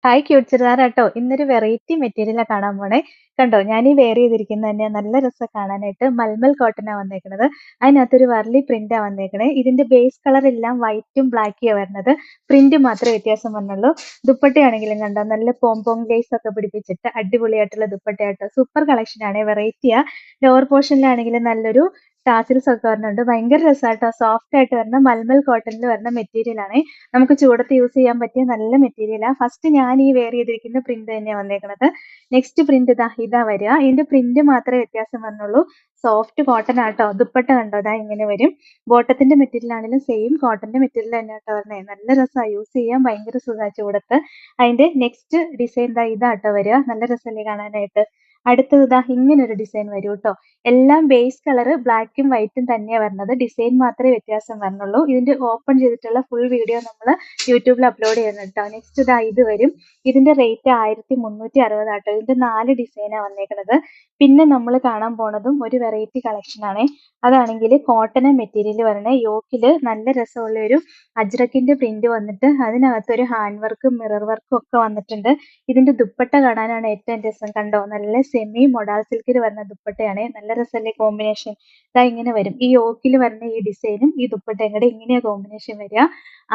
Hi cute ചുരിദാറാട്ടോ. ഇന്നൊരു variety മെറ്റീരിയലാ കാണാൻ പോണേ. കണ്ടോ ഞാൻ ഈ വെയർ ചെയ്തിരിക്കുന്നത് തന്നെ നല്ല രസാ കാണാനായിട്ട്. മൽമൽ കോട്ടനാ വന്നേക്കണത്. അതിനകത്തൊരു വർലി പ്രിന്റാ വന്നേക്കണേ. ഇതിന്റെ ബേസ് കളർ എല്ലാം വൈറ്റും ബ്ലാക്കിയാ വരുന്നത്. പ്രിന്റ് മാത്രമേ വ്യത്യാസം വന്നുള്ളൂ. ദുപ്പട്ടയാണെങ്കിലും കണ്ടോ നല്ല പോംപോം ലേസ് ഒക്കെ പിടിപ്പിച്ചിട്ട് അടിപൊളിയായിട്ടുള്ള ദുപ്പട്ടയാട്ടോ. സൂപ്പർ കളക്ഷൻ ആണ്. വെറൈറ്റിയാ. ലോവർ പോർഷനിലാണെങ്കിലും നല്ലൊരു ടാസിൽസ് ഒക്കെ വരുന്നുണ്ട്. ഭയങ്കര രസാട്ടോ. സോഫ്റ്റ് ആയിട്ട് വരുന്ന മൽമൽ കോട്ടണിൽ വരുന്ന മെറ്റീരിയൽ ആണ്. നമുക്ക് ചൂടത്ത് യൂസ് ചെയ്യാൻ പറ്റിയ നല്ല മെറ്റീരിയലാ. ഫസ്റ്റ് ഞാൻ ഈ വെയർ ചെയ്തിരിക്കുന്ന പ്രിന്റ് തന്നെയാ വന്നേക്കണത്. നെക്സ്റ്റ് പ്രിന്റ് ഇതാ വരിക. ഇതിന്റെ പ്രിന്റ് മാത്രമേ വ്യത്യാസം വന്നുള്ളൂ. സോഫ്റ്റ് കോട്ടൺ ആട്ടോ. ദുപ്പട്ട കണ്ടോ ദാ ഇങ്ങനെ വരും. ബോട്ടത്തിന്റെ മെറ്റീരിയൽ ആണെങ്കിലും സെയിം കോട്ടന്റെ മെറ്റീരിയൽ തന്നെയാട്ടോ വരുന്നത്. നല്ല രസാ യൂസ് ചെയ്യാൻ ഭയങ്കര സുഖാ ചൂടത്ത്. അതിന്റെ നെക്സ്റ്റ് ഡിസൈൻ ഇതാട്ടോ വരിക. നല്ല രസമല്ലേ കാണാനായിട്ട്. അടുത്തത് ഇങ്ങനെ ഒരു ഡിസൈൻ വരും കേട്ടോ. എല്ലാം ബേസ് കളർ ബ്ലാക്കും വൈറ്റും തന്നെയാ വരുന്നത്. ഡിസൈൻ മാത്രമേ വ്യത്യാസം വരുന്നുള്ളൂ. ഇതിന്റെ ഓപ്പൺ ചെയ്തിട്ടുള്ള ഫുൾ വീഡിയോ നമ്മൾ യൂട്യൂബിൽ അപ്ലോഡ് ചെയ്യുന്നുണ്ട് കേട്ടോ. നെക്സ്റ്റ് ഇത് വരും. ഇതിന്റെ റേറ്റ് 1360 ആട്ടോ. ഇതിന്റെ 4 ഡിസൈനാ വന്നേക്കുന്നത്. പിന്നെ നമ്മൾ കാണാൻ പോണതും ഒരു വെറൈറ്റി കളക്ഷൻ ആണ്. അതാണെങ്കിൽ കോട്ടൺ മെറ്റീരിയൽ വരണേ. യോക്കില് നല്ല രസമുള്ള ഒരു അജ്രക്കിന്റെ പ്രിന്റ് വന്നിട്ട് അതിനകത്ത് ഒരു ഹാൻഡ് വർക്കും മിറർ വർക്കും ഒക്കെ വന്നിട്ടുണ്ട്. ഇതിന്റെ ദുപ്പട്ട കാണാനാണ് ഏറ്റവും രസം. കണ്ടോ നല്ല സെമി മൊഡാൾ സിൽക്കിൽ വരുന്ന ദുപ്പട്ടയാണ്. നല്ല രസമല്ലേ കോമ്പിനേഷൻ. ഇങ്ങനെ വരും. ഈ യോക്കിൽ വരുന്ന ഈ ഡിസൈനും ഈ ദുപ്പട്ടയും കൂടെ ഇങ്ങനെയാ കോമ്പിനേഷൻ വരിക.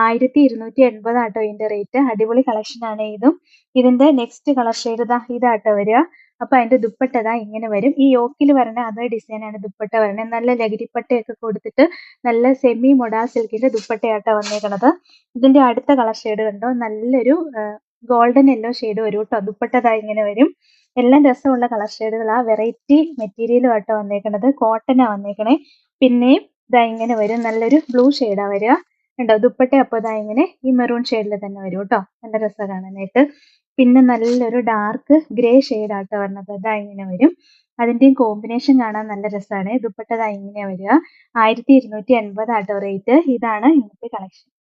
1280 ആട്ടോ ഇതിന്റെ റേറ്റ്. അടിപൊളി കളക്ഷൻ ആണ് ഇതും. ഇതിന്റെ നെക്സ്റ്റ് കളർ ഷെയ്ഡ് ഇതാട്ടോ വരിക. അപ്പൊ അതിന്റെ ദുപ്പട്ട ഇങ്ങനെ വരും. ഈ യോക്കിൽ വരുന്ന അതേ ഡിസൈൻ ആണ് ദുപ്പട്ട വരുന്നത്. നല്ല ലഹരിപ്പട്ടയൊക്കെ കൊടുത്തിട്ട് നല്ല സെമി മൊഡാ സിൽക്കിന്റെ ദുപ്പട്ടയാട്ടോ വന്നേക്കണത്. ഇതിന്റെ അടുത്ത കളർ ഷെയ്ഡ് കണ്ടോ നല്ലൊരു ഗോൾഡൻ യെല്ലോ ഷെയ്ഡ് വരും കേട്ടോ. ദുപ്പട്ട ഇങ്ങനെ വരും. എല്ലാം രസമുള്ള കളർ ഷെയ്ഡുകളാ. വെറൈറ്റി മെറ്റീരിയലും ആട്ടോ വന്നേക്കണത്. കോട്ടനാ വന്നേക്കണേ. പിന്നെയും ഇങ്ങനെ വരും. നല്ലൊരു ബ്ലൂ ഷെയ്ഡാ വരിക. ഉണ്ടോ ദുപ്പട്ട അപ്പൊ ഇങ്ങനെ ഈ മെറൂൺ ഷെയ്ഡിൽ തന്നെ വരും കേട്ടോ. നല്ല രസം കാണാനായിട്ട്. പിന്നെ നല്ലൊരു ഡാർക്ക് ഗ്രേ ഷെയ്ഡ് ആട്ടോ വരുന്നത്. ഇങ്ങനെ വരും. അതിന്റെയും കോമ്പിനേഷൻ കാണാൻ നല്ല രസമാണ്. ദുപ്പട്ട ഇങ്ങനെയാ വരിക. 1280 ആട്ടോ റേറ്റ്. ഇതാണ് ഇന്നത്തെ കളക്ഷൻ.